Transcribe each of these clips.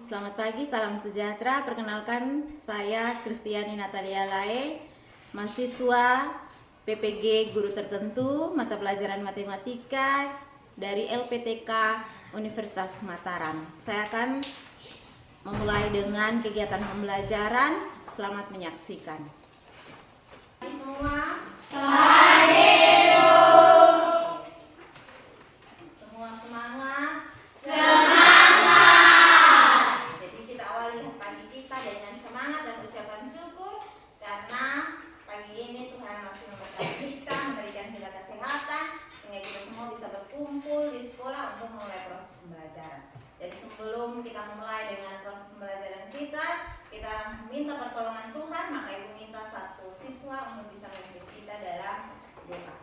Selamat pagi, salam sejahtera. Perkenalkan, saya Kristiani Natalia Lae, mahasiswa PPG Guru Tertentu, mata pelajaran matematika dari LPTK Universitas Mataram. Saya akan memulai dengan kegiatan pembelajaran. Selamat menyaksikan. Semua. Semua semangat. Jadi kita awali pagi kita dengan semangat dan ucapan syukur karena pagi ini Tuhan masih memberkati kita, memberikan kita kesehatan sehingga kita semua bisa berkumpul di sekolah untuk memulai proses pembelajaran. Jadi sebelum kita memulai dengan proses pembelajaran kita minta pertolongan Tuhan. Maka Ibu minta satu siswa untuk bisa memimpin kita dalam doa.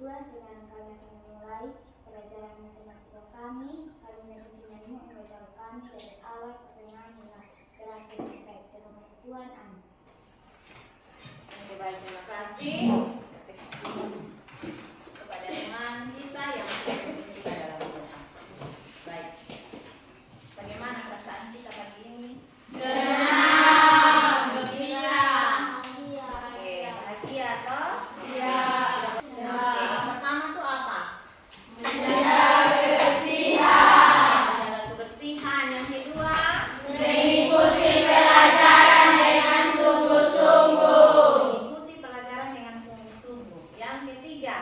Tuhan, sekarang kami akan memulai pelajaran matematika kami. Kami menerima memberitahu kami dari awal pertengahan hingga terakhir yang baik. Terima kasih Tuhan, amin. Oke, baik, terima kasih kepada teman kita yang memimpin kita dalam doa. Baik, bagaimana perasaan kita pagi ini? Senang, gembira. Oke, bahagia toh? Iya. Oke, yang pertama tuh apa? Menjaga kebersihan. Yang kedua, mengikuti pelajaran dengan sungguh-sungguh. mengikuti pelajaran dengan sungguh-sungguh. Yang ketiga,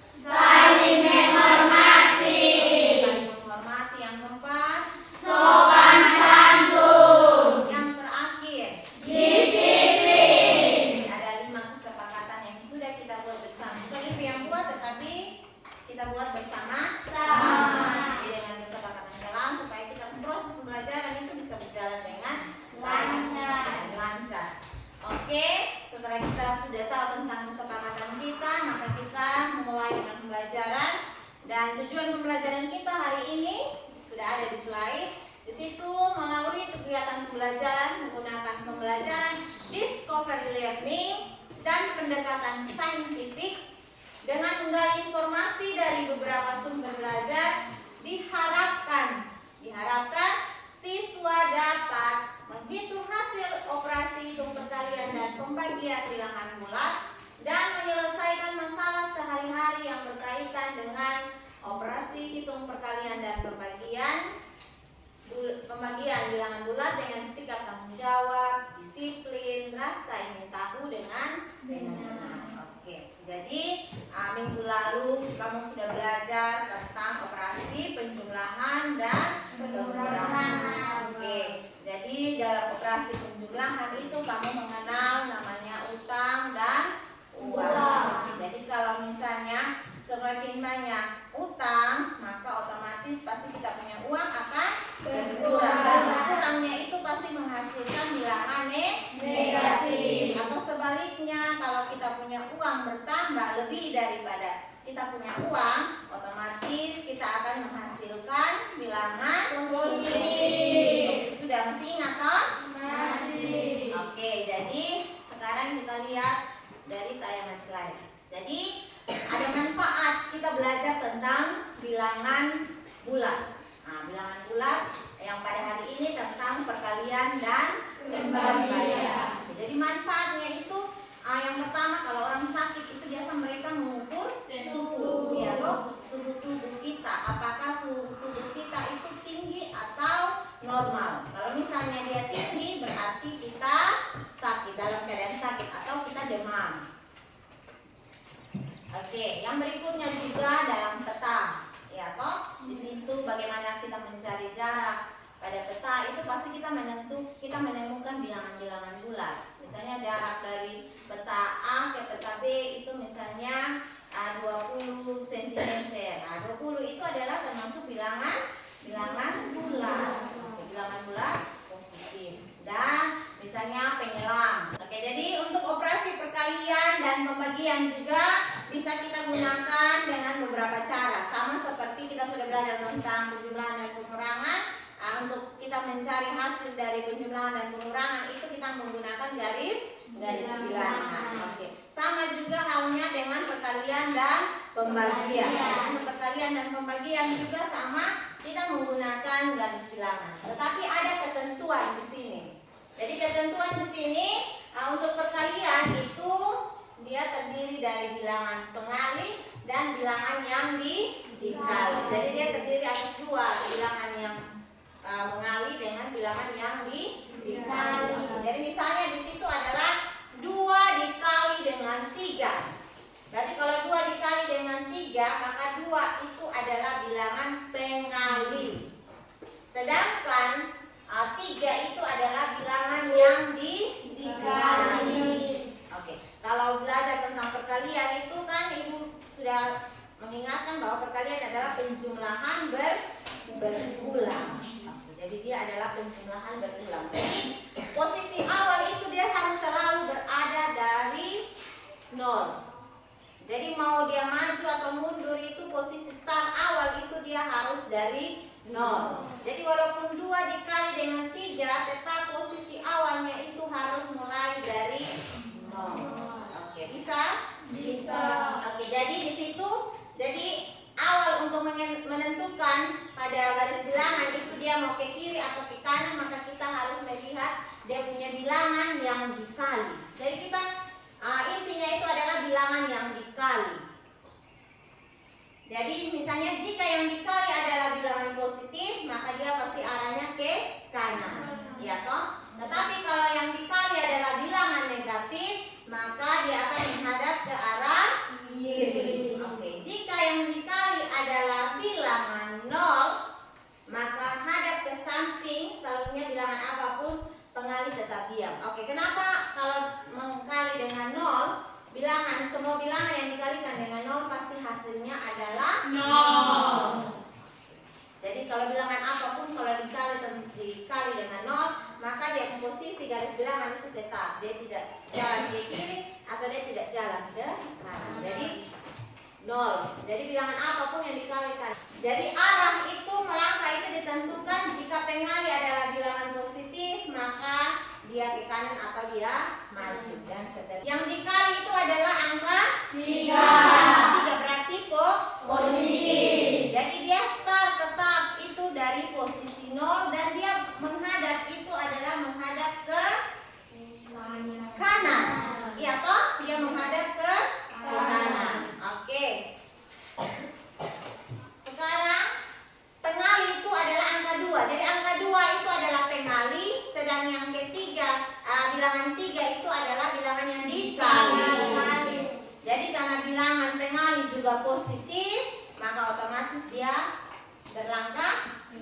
Saling menghormati. saling menghormati. Yang keempat, Sopan santun. yang terakhir, Disiplin. ada 5 kesepakatan yang sudah kita buat bersama. Bukan Ibu yang buat, tetapi kita buat bersama. Jadi dengan kesepakatan dalam supaya kita proses pembelajaran itu bisa berjalan dengan lancar. Oke, setelah kita sudah tahu tentang kesepakatan kita, maka kita memulai dengan pembelajaran. Dan tujuan pembelajaran kita hari ini sudah ada di slide. Di situ melalui kegiatan pembelajaran menggunakan pembelajaran discovery learning dan pendekatan saintifik dengan menggali informasi dari beberapa sumber belajar, diharapkan siswa dapat menghitung hasil operasi hitung perkalian dan pembagian bilangan bulat dan menyelesaikan masalah sehari-hari yang berkaitan dengan operasi hitung perkalian dan pembagian bilangan bulat dengan sikap tanggung jawab, disiplin, rasa ingin tahu dengan benar. Oke, jadi minggu lalu kamu sudah belajar tentang operasi penjumlahan dan pengurangan. Oke, jadi dalam operasi penjumlahan itu kamu mengenal namanya utang dan uang. Jadi kalau misalnya semakin banyak utang, maka otomatis pasti kita punya uang akan berkurang. Dan berkurangnya itu pasti menghasilkan bilangan negatif. Atau sebaliknya, kalau kita punya uang bertambah lebih daripada kita punya uang, otomatis kita akan menghasilkan bilangan positif. Sudah masih ingat toh? Masih. Oke, jadi sekarang kita lihat dari tayangan slide. Jadi ada manfaat kita belajar tentang bilangan bulat. Nah, bilangan bulat yang pada hari ini tentang perkalian dan pembagian. Jadi manfaatnya itu yang pertama, kalau orang sakit itu biasa mereka mengukur suhu, ya loh, suhu tubuh kita. Apakah suhu tubuh kita itu tinggi atau normal? Kalau misalnya dia tinggi berarti kita sakit, dalam keadaan sakit atau kita demam. Oke, yang berikutnya juga dalam peta, ya toh. Di situ bagaimana kita mencari jarak. Pada peta itu pasti kita menemukan bilangan-bilangan bulat. Misalnya jarak dari peta A ke peta B itu misalnya 20 cm. Nah, 20 itu adalah termasuk bilangan bulat. Bilangan bulat positif. Dan misalnya penyelam. Oke, jadi untuk operasi perkalian perkalian dan pembagian juga bisa kita gunakan dengan beberapa cara. Sama seperti kita sudah belajar tentang penjumlahan dan pengurangan. Untuk kita mencari hasil dari penjumlahan dan pengurangan itu kita menggunakan garis bilangan. Oke. Sama juga halnya dengan perkalian dan pembagian. Untuk perkalian dan pembagian juga sama, kita menggunakan garis bilangan. Tetapi ada ketentuan di sini. Jadi ketentuan di sini untuk perkalian itu dia terdiri dari bilangan pengali dan bilangan yang dikali. Jadi dia terdiri atas dua, bilangan yang mengali dengan bilangan yang dikali. Jadi misalnya di situ adalah 2 dikali dengan 3. Berarti kalau 2 dikali dengan 3, maka 2 itu adalah bilangan pengali. Sedangkan 3 itu adalah bilangan yang dikali. Oke. Kalau belajar tentang perkalian itu kan Ibu sudah mengingatkan bahwa perkalian adalah penjumlahan berulang. Jadi dia adalah penjumlahan berulang. Jadi posisi awal itu dia harus selalu berada dari 0. Jadi mau dia maju atau mundur itu posisi start awal itu dia harus dari 0. Jadi walaupun 2 dikali dengan 3, tetap posisi awalnya itu harus mulai dari 0. Oke, bisa? Bisa. Oke, jadi di situ awal untuk menentukan pada garis bilangan itu dia mau ke kiri atau ke kanan, maka kita harus melihat dia punya bilangan yang dikali. Jadi kita intinya itu adalah bilangan yang dikali. Jadi misalnya jika yang dikali adalah bilangan positif, maka dia pasti arahnya ke kanan, ya toh? Tetapi kalau yang dikali adalah bilangan negatif, maka dia akan menghadap ke arah kiri. Oke, jika yang dikali adalah bilangan 0, maka hadap ke samping, selalunya bilangan apapun, pengali tetap diam. Oke, kenapa kalau mengkali dengan 0, semua bilangan yang dikalikan dengan 0 pasti hasilnya adalah 0. Jadi kalau bilangan apapun kalau dikali dengan 0, maka dia posisi garis bilangan itu tetap, dia tidak jalan ke kiri atau dia tidak jalan ke kanan. Jadi 0. Jadi bilangan apapun yang dikalikan. Jadi arah itu melangkah itu ditentukan jika pengali adalah bilangan positif, maka dia ke kanan atau dia maju dan seterusnya. Yang dikali itu adalah angka 3. Angka 3 berarti positif. Jadi dia start tetap itu dari posisi 0 dan dia menghadap itu adalah menghadap ke kanan. Iya toh? Dia menghadap ke kanan. Oke. Sekarang pengali itu adalah angka 2. Jadi angka 2 itu adalah pengali, sedang yang ketiga bilangan 3 itu adalah bilangan yang dikali. Jadi karena bilangan pengali juga positif, maka otomatis dia berlangkah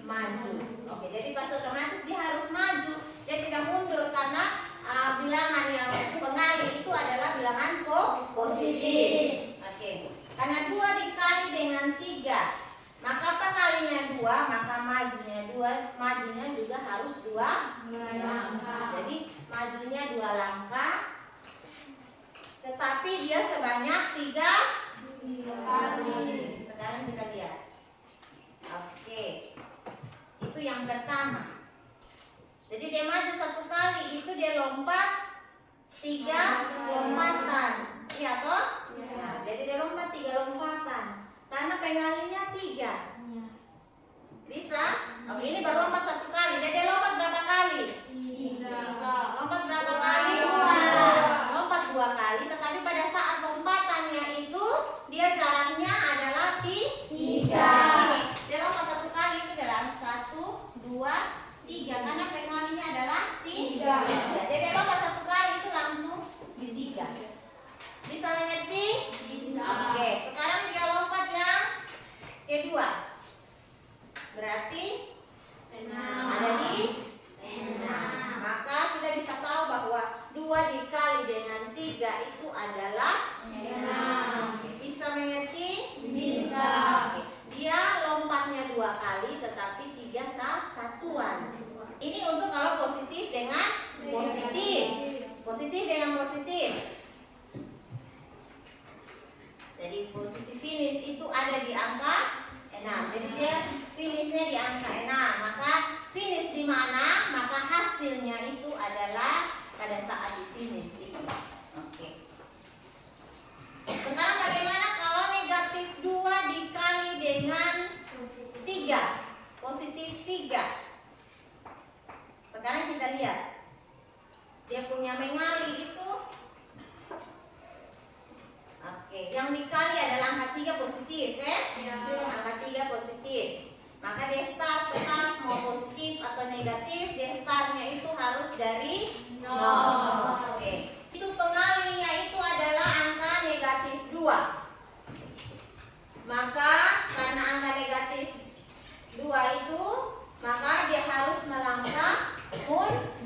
maju. Oke, jadi pas otomatis dia harus maju, dia tidak mundur karena bilangan yang pengali itu adalah bilangan positif. Oke, karena 2 dikali dengan 3, maka pengalinya 2, maka majunya juga harus 2 langkah. Jadi majunya 2 langkah, tetapi dia sebanyak 3 kali. Sekarang kita lihat. Oke, itu yang pertama. Jadi dia maju 1 kali, itu dia lompat 3 lompatan. Iya toh? Nah, jadi dia lompat 3 lompatan. Karena pengalinya 3. Bisa? Oke, ini baru lompat 1 kali. Jadi dia lompat berapa kali? 3. Lompat berapa kali? 2. Lompat 2 kali, tetapi pada saat lompatannya itu dia jaraknya adalah 3. Dia lompat 1 kali itu dalam 1, 2, 3. Karena pengalinya adalah 3. Jadi dia lompat 1 kali itu langsung di 3. Bisa mengerti? Bisa. Oke, sekarang dia lompat yang kedua. Berarti 6. Ada di 6. Maka kita bisa tahu bahwa 2 dikali dengan 3 itu adalah 6. Bisa mengerti? Bisa. Oke. Dia lompatnya 2 kali tetapi 3 satuan. Ini untuk kalau positif dengan positif. Positif dengan positif. punya mengali itu, oke, yang dikali adalah angka 3 positif, angka 3 positif. Maka D-star tetap mau positif atau negatif, D-starnya itu harus dari 0. Oke. Itu pengalinya itu adalah angka negatif 2. Maka karena angka negatif 2 itu, maka dia harus melangkah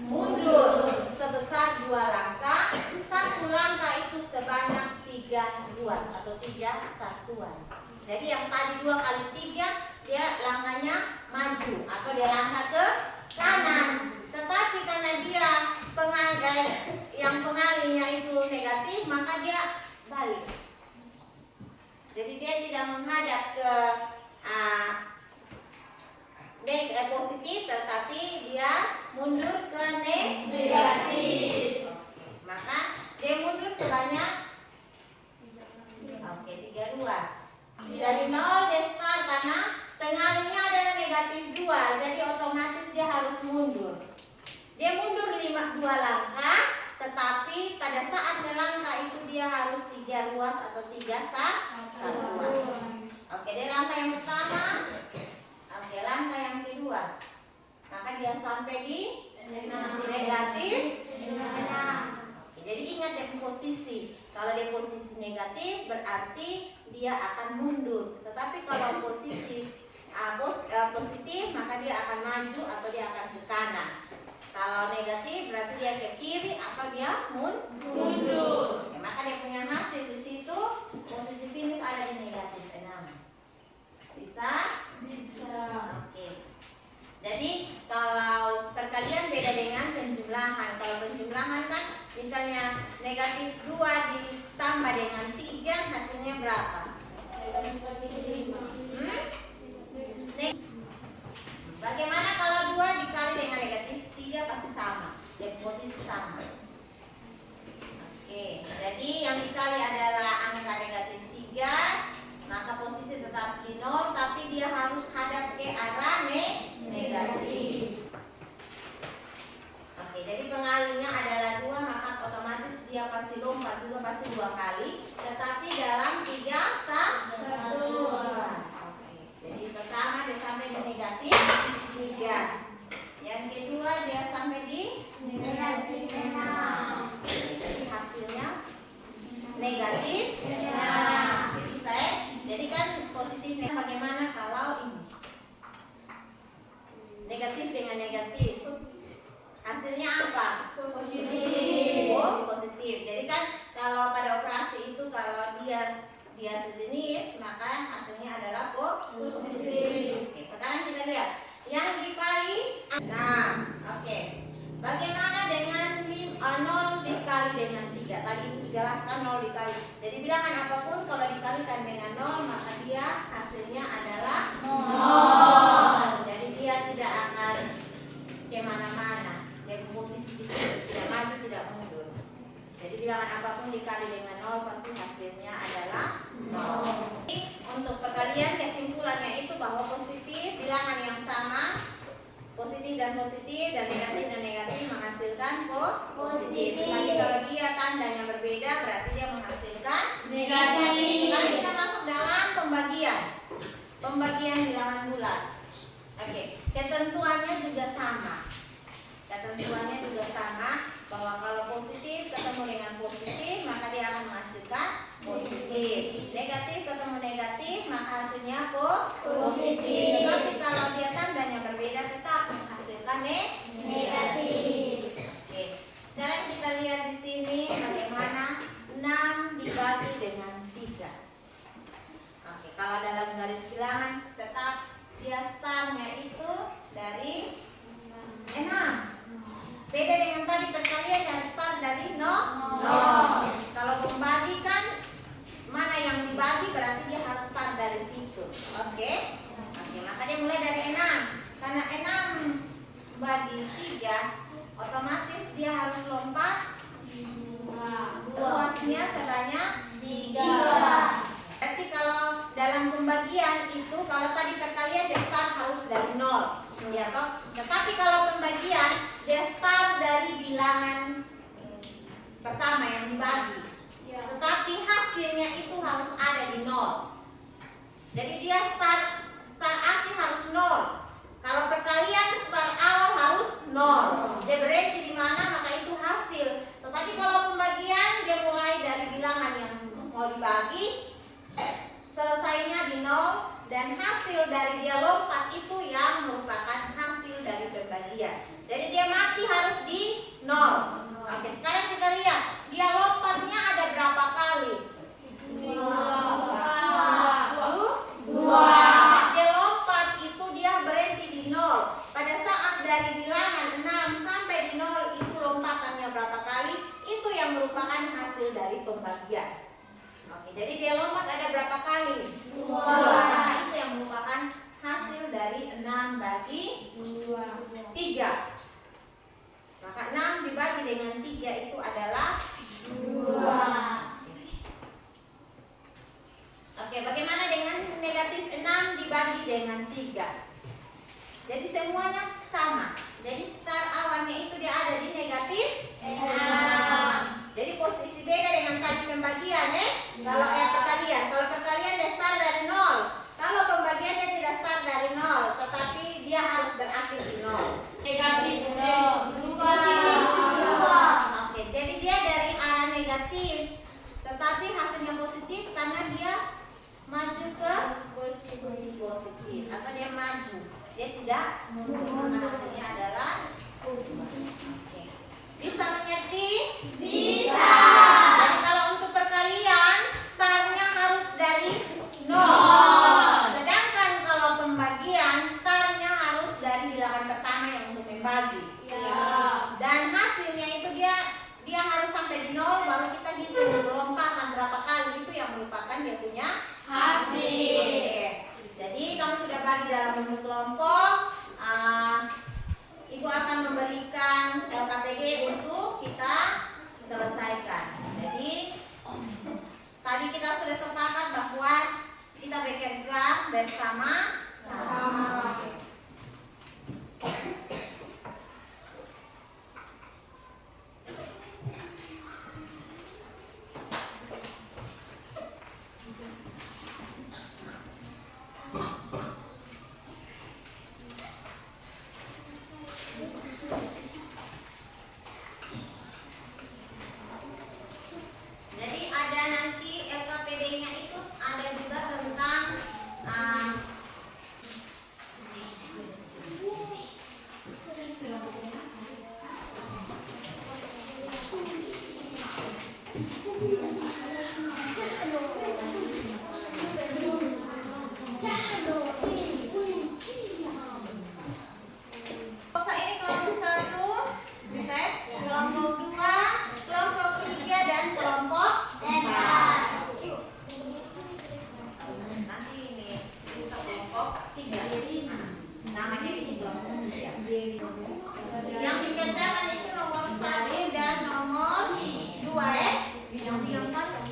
mundur sebesar 2 langkah. 1 langkah itu sebanyak 3 ruas atau 3 satuan. Jadi yang tadi 2 kali 3, dia langkahnya maju atau dia langkah ke kanan. Tetapi karena dia yang pengalinya itu negatif, maka dia balik. Jadi dia tidak menghadap ke positif, tetapi dia mundur ke negatif. Maka dia mundur sebanyak 3 ruas. Dari 0 D-star karena pengalinya adalah negatif 2, jadi otomatis dia harus mundur. Dia mundur 2 langkah, tetapi pada saat melangkah itu dia harus 3 ruas atau 3 satuan. Oke, dia langkah yang pertama. Oke, langkah yang kedua. Maka dia sampai di negatif 6. Jadi ingat ya posisi. Kalau dia posisi negatif berarti dia akan mundur. Tetapi kalau posisi positif maka dia akan maju atau dia akan ke kanan. Kalau negatif berarti dia ke kiri atau dia mundur. Oke, maka dia punya hasil di situ posisi finish ada di negatif 6. Bisa? Bisa. Oke. Jadi kalau perkalian beda dengan penjumlahan. Kalau penjumlahan kan misalnya negatif 2 ditambah dengan 3 hasilnya berapa? Bagaimana kalau 2 dikali dengan negatif 3 pasti sama. Dan posisi sama. Oke, jadi yang dikali adalah angka negatif 3, maka posisi tetap di 0, tapi dia harus hadap ke arah negatif. Oke, jadi pengalinya adalah 2, maka otomatis dia pasti lompat juga pasti 2 kali, tetapi dalam 3 satuan. Oke, jadi pertama dia sampai di negatif 3. Yang kedua dia sampai di negatif 6. Jadi hasilnya negatif 6. Jadi kan positifnya bagaimana kalau ini negatif dengan negatif? Hasilnya apa? Positif. Oh, positif. Jadi kan kalau pada operasi itu kalau dia sejenis maka hasilnya adalah positif. Oke, sekarang kita lihat yang dikali 6. Oke. Bagaimana dengan 0 dikali dengan 3? Tadi Ibu sudah jelaskan 0 dikali. Jadi bilangan apapun kalau dikalikan dengan 0 maka dia hasilnya adalah 0. Jadi dia tidak akan kemana-mana. Dia posisi di sini, tidak maju tidak mundur. Jadi bilangan apapun dikali dengan 0 pasti hasilnya adalah 0. Untuk perkalian kesimpulannya itu bahwa positif bilangan yang sama, positif dan negatif dan negatif menghasilkan positif. Tapi kalau dia tandanya berbeda berarti dia menghasilkan negatif. Sekarang kita masuk dalam pembagian bilangan bulat. Oke, ketentuannya juga sama. Bahwa kalau positif ketemu dengan positif maka dia akan menghasilkan positif. Negatif ketemu negatif maka hasilnya positif. Tetapi kalau dia tandanya berbeda tetap menghasilkan negatif. Oke. Sekarang kita lihat di sini bagaimana 6 dibagi dengan 3. Oke, kalau dalam garis bilangan tetap dia startnya itu dari 6. Beda dengan tadi perkalian yang start dari 0. Kalau membagi kan mana yang dibagi berarti dia harus start dari situ. Oke, maka dia mulai dari 6. Karena 6 bagi 3 otomatis dia harus lompat luasnya sebanyak 3. Berarti kalau dalam pembagian itu kalau tadi perkalian dia start harus dari 0. Ya toh? Tetapi kalau pembagian dia start dari bilangan pertama yang dibagi. Tetapi hasilnya itu harus ada di 0. Jadi dia start akhir harus 0. Kalau perkalian start awal harus 0. Dia berhenti di mana maka itu hasil. Tetapi kalau pembagian dia mulai dari bilangan yang mau dibagi, selesainya di 0, dan hasil dari dia lompat itu yang merupakan hasil dari pembagian. Jadi dia mati harus di 0. Oke, sekarang kita lihat dia lompatnya ada berapa kali? 2. Dia lompat itu dia berhenti di 0. Pada saat dari bilangan 6 sampai di 0 itu lompatannya berapa kali? Itu yang merupakan hasil dari pembagian. Oke, jadi dia lompat ada berapa kali? 2. Maka itu yang merupakan hasil dari 6 bagi 3. Maka 6 dibagi dengan 3 itu adalah 2. Oke, bagaimana dengan negatif 6 dibagi dengan 3? Jadi semuanya sama. Jadi start awalnya itu dia ada di negatif 6. Jadi posisi beda dengan tadi pembagian Kalau perkalian dia start dari 0. Kalau pembagian dia tidak start dari 0, tetapi dia harus berakhir di 0. Negatif 0. Oke, jadi dia dari arah negatif, tetapi hasilnya positif karena dia maju ke positif atau dia maju. Dia tidak mundur, maka hasilnya adalah oke. Bisa mengerti? Bisa. Jadi kalau untuk perkalian startnya harus dari 0. Sedangkan kalau pembagian startnya harus dari bilangan pertama yang untuk membagi. Dan hasilnya itu dia harus sampai di 0 baru kita hitung lompatan berapa kali itu yang merupakan dia punya hasil. Oke. Jadi kamu sudah bagi dalam bentuk kelompok. Ibu akan memberikan LKPD untuk kita selesaikan. Jadi tadi kita sudah sepakat bahwa kita bekerja bersama-sama. Jadi ada nanti LKPD-nya itu ada juga tentang ini kelompok 1, kelompok 2, kelompok 3 dan kelompok 4. Nanti ini bisa kelompok 3. Namanya ini kelompok 3. Yang dikerjakan itu nomor 1 dan nomor 2 Yang 3, 4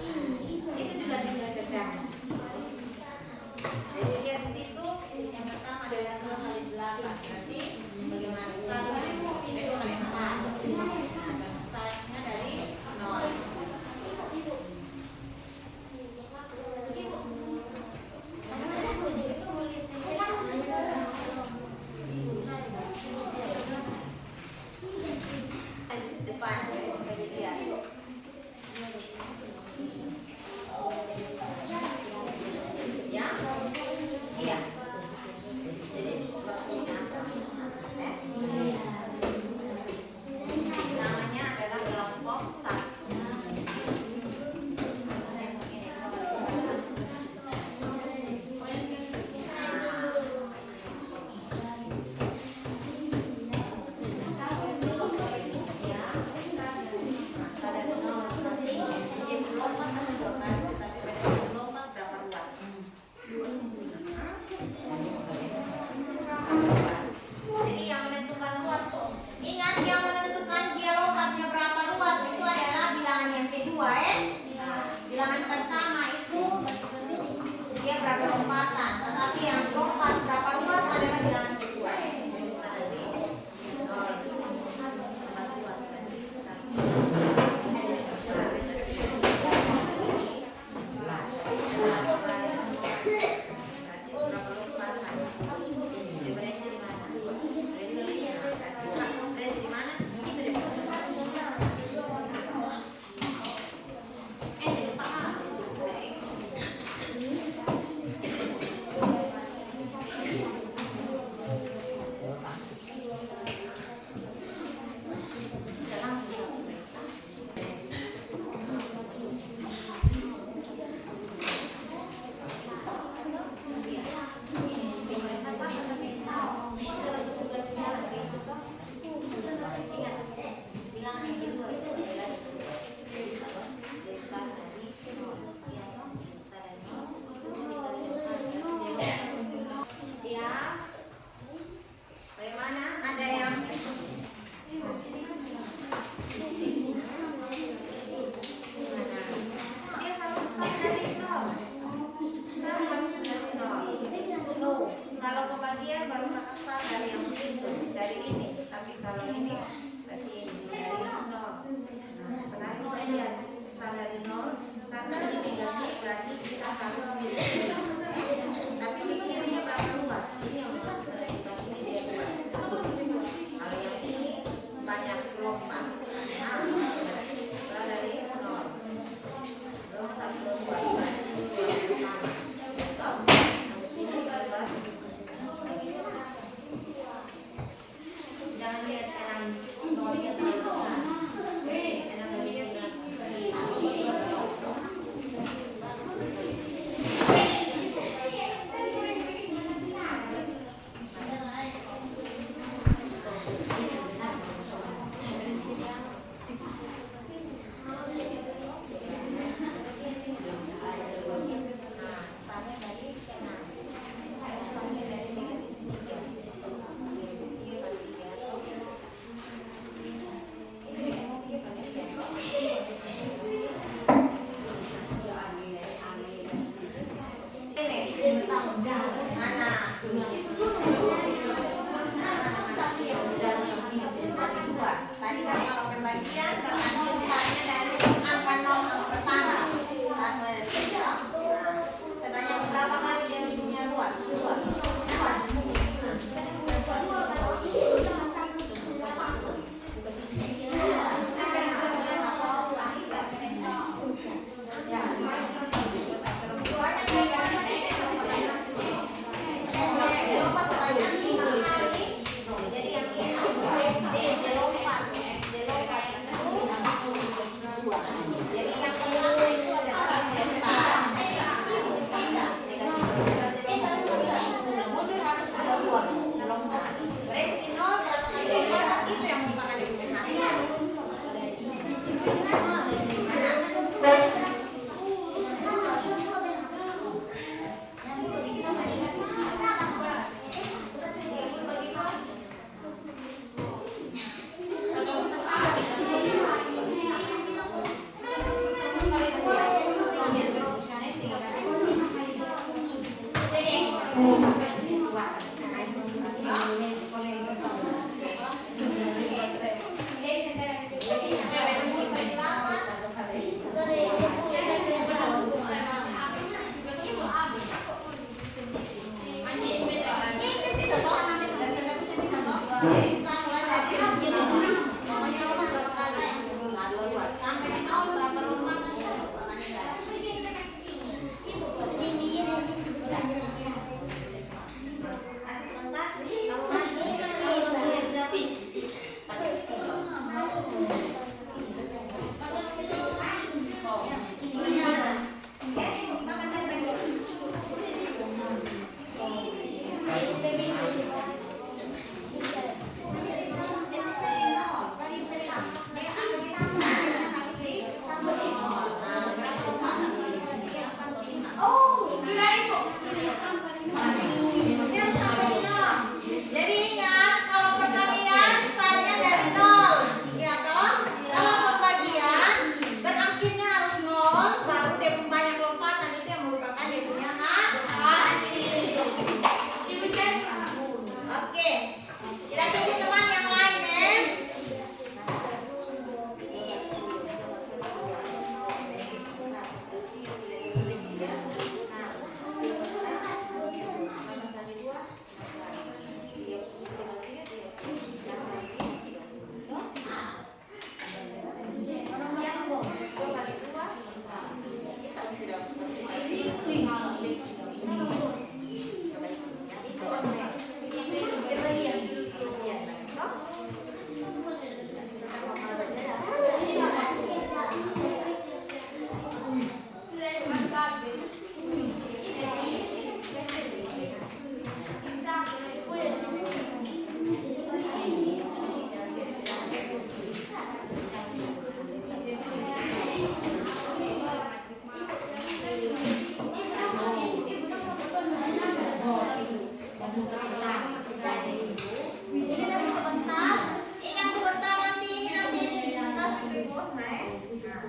naik. Nah,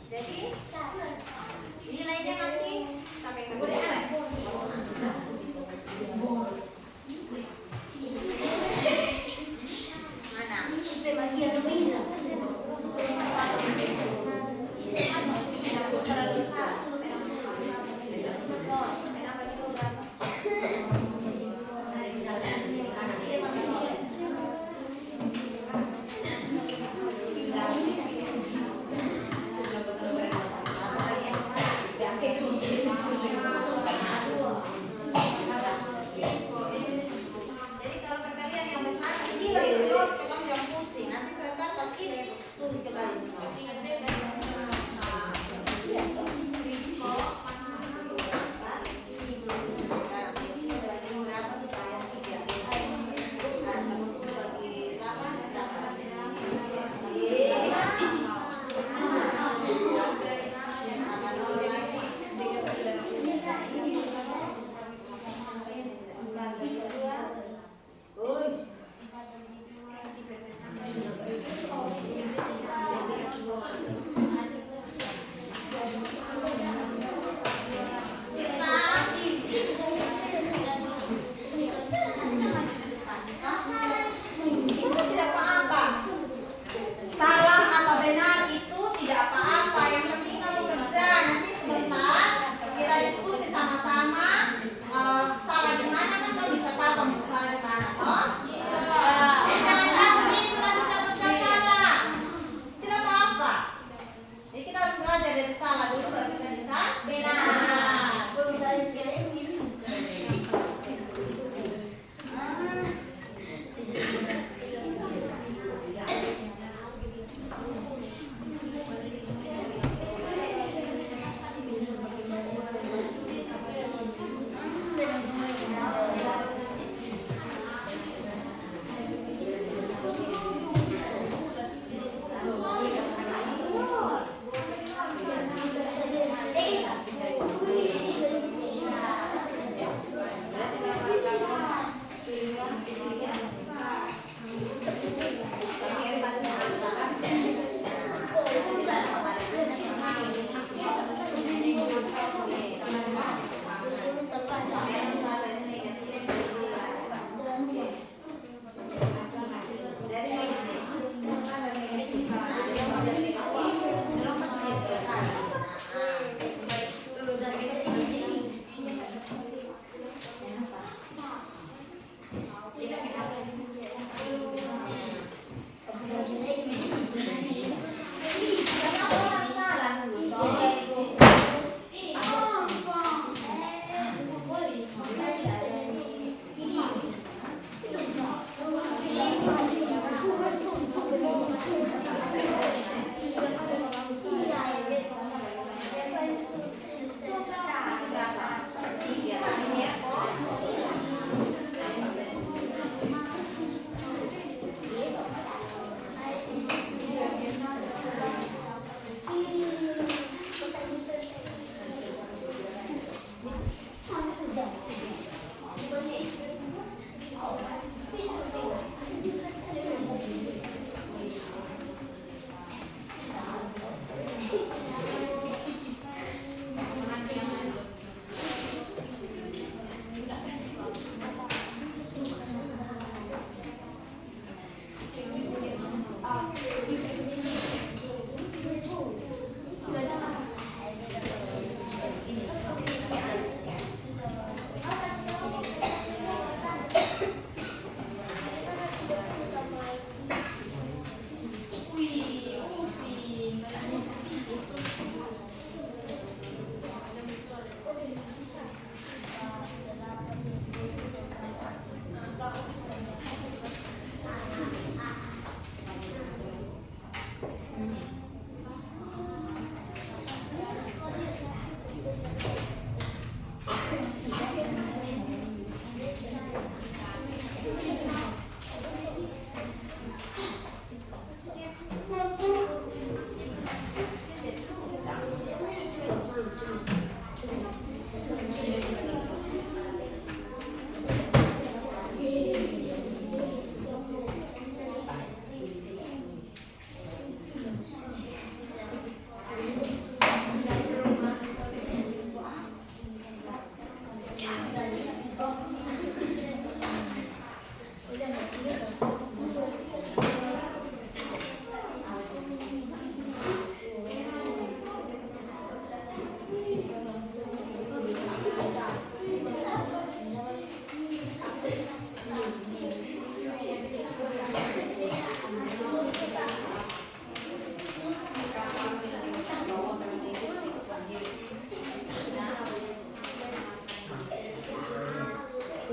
jadi nilainya nanti sampai ke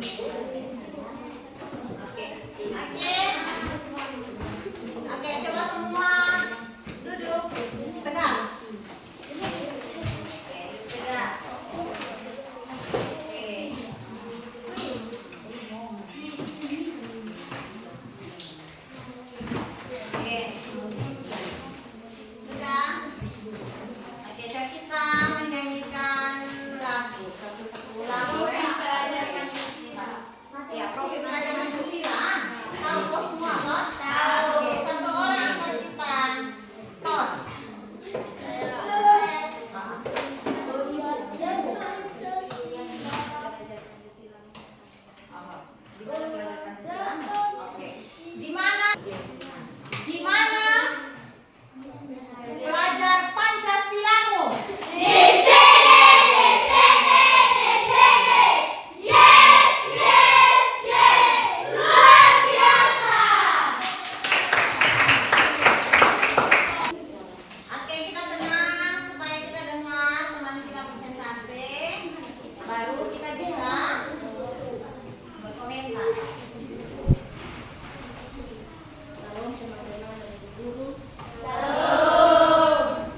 Oke, coba semua duduk tegak. Oke, tegak. Oke. Oke. Sudah. Oke, jadi kita menyanyikan lagu satu-satu lagu ya. Ya, profil pelajar Pancasila. Tahu kok semua kan? Tahu. Oke, satu orang terbitan. Ton. Oke. Di mana belajar Pancasilamu? Di sini, di sini, di sini. Yes, yes, yes. Luar biasa. Oke, kita tenang supaya kita dengar teman kita presentasi. Baru kita bisa berkomentar. Salam teman-teman dari guru. Salam.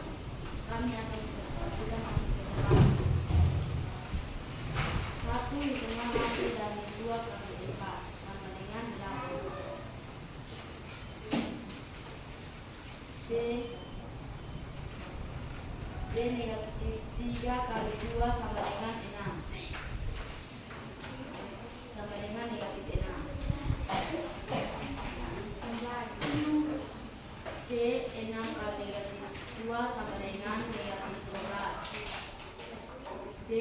Kami akan presentasikan hasil penerapan. 1. Hitungan hasil dari 2 kali 4 sama dengan 8. D negatif 3 kali 2 sama dengan 6. Sama dengan negatif 6. C 6 kali negatif 2 sama dengan negatif 12. D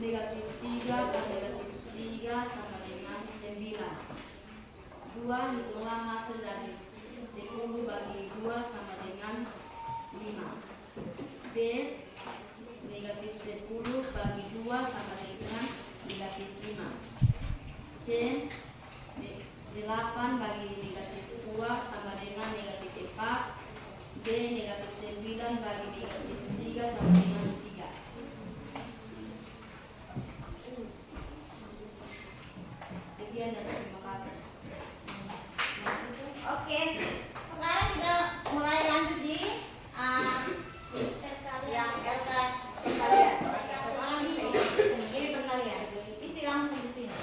negatif 3 kali negatif 3 sama dengan 9. 2. Hitunglah hasil dari 10 bagi 2 sama dengan 5. B negatif 10 bagi 2 sama dengan negatif 5. C 8 bagi negatif 2 sama dengan negatif 4. D negatif 9 bagi negatif 3 sama dengan 3. Sekian dan terima kasih. Oke, sekarang kita mulai lanjut di yang perkalian. Sekarang ini perkalian. Isi langsung di sini.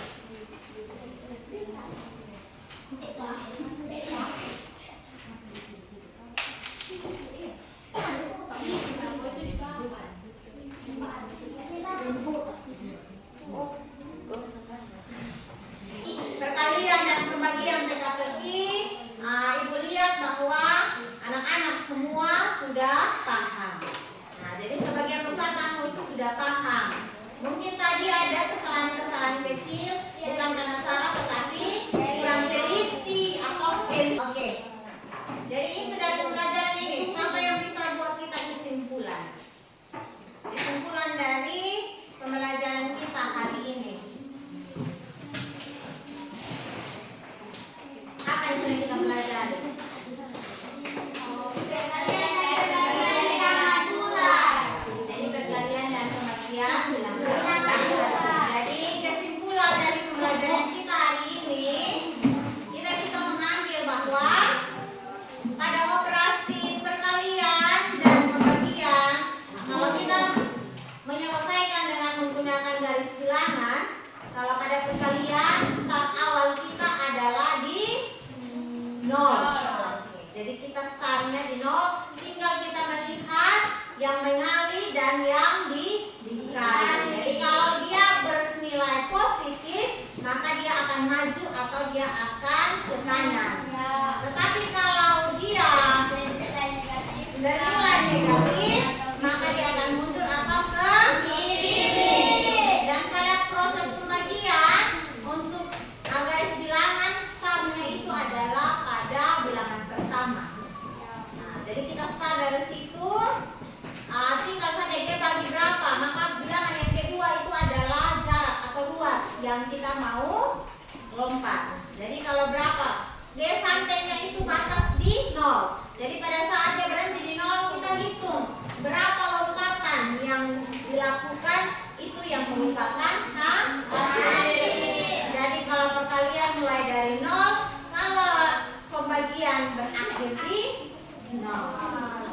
Perkalian dan pembagian teka-teki, Ibu lihat bahwa anak-anak semua sudah paham. Nah, jadi sebagian besar kamu itu sudah paham. Mungkin tadi ada kesalahan-kesalahan kecil, bukan karena salah tetapi kurang teliti atau oke. Jadi itu dari pembelajaran ini. Siapa yang bisa buat kita kesimpulan? Kesimpulan dari pembelajaran kita hari ini. Apa yang sudah kita pelajari? Jadi perkalian dan pembagian bilangan. Jadi kesimpulan dari pembelajaran kita hari ini, kita bisa mengambil bahwa pada operasi perkalian dan pembagian, kalau kita menyelesaikan dengan menggunakan garis bilangan, kalau pada perkalian start awal kita adalah di 0. Jadi kita startnya di 0, tinggal kita melihat yang mengalir dan yang dikali. Jadi kalau dia bernilai positif, maka dia akan maju atau dia akan ke kanan. Tetapi kalau dia bernilai negatif, maka dia akan mundur atau ke kiri. Dan pada proses pembagian untuk garis bilangan startnya itu adalah pada bilangan pertama. Nah, jadi kita start dari situ, tinggal saja dia bagi berapa, maka bilangan yang kedua itu adalah jarak atau luas yang kita mau lompat. Jadi kalau berapa? Dia sampainya itu batas di 0. Jadi pada saat dia berhenti di 0, kita hitung berapa lompatan yang dilakukan, itu yang merupakan hasil. No.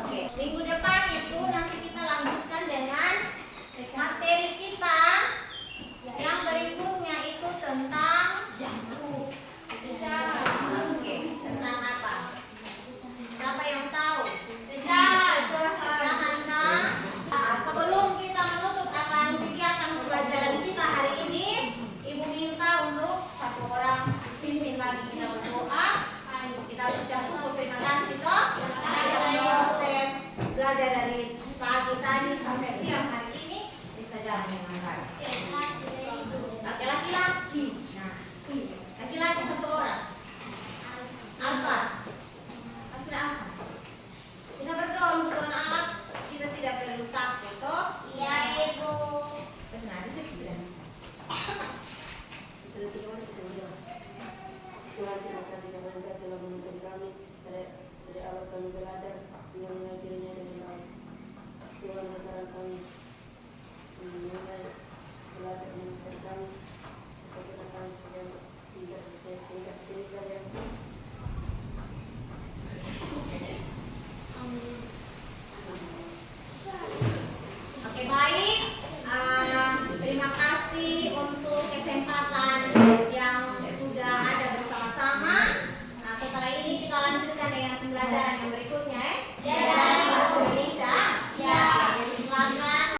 Oke. Minggu depan itu nanti kita lanjutkan dengan materi kita yang berikutnya itu tentang Oke, tentang apa? Siapa yang tahu? Jangan kan? Nah, sebelum kita menutup akan kegiatan pembelajaran kita hari ini, Ibu minta untuk satu orang pimpin lagi kita berdoa. Kita ucap syukur terima kasih toh. Kita proses belajar dari pagi tadi sampai siang hari ini bisa jalan dengan baik. Laki-laki. Nah, laki-laki satu orang. Alfa. Kasih Alfa. Kita berdoa untuk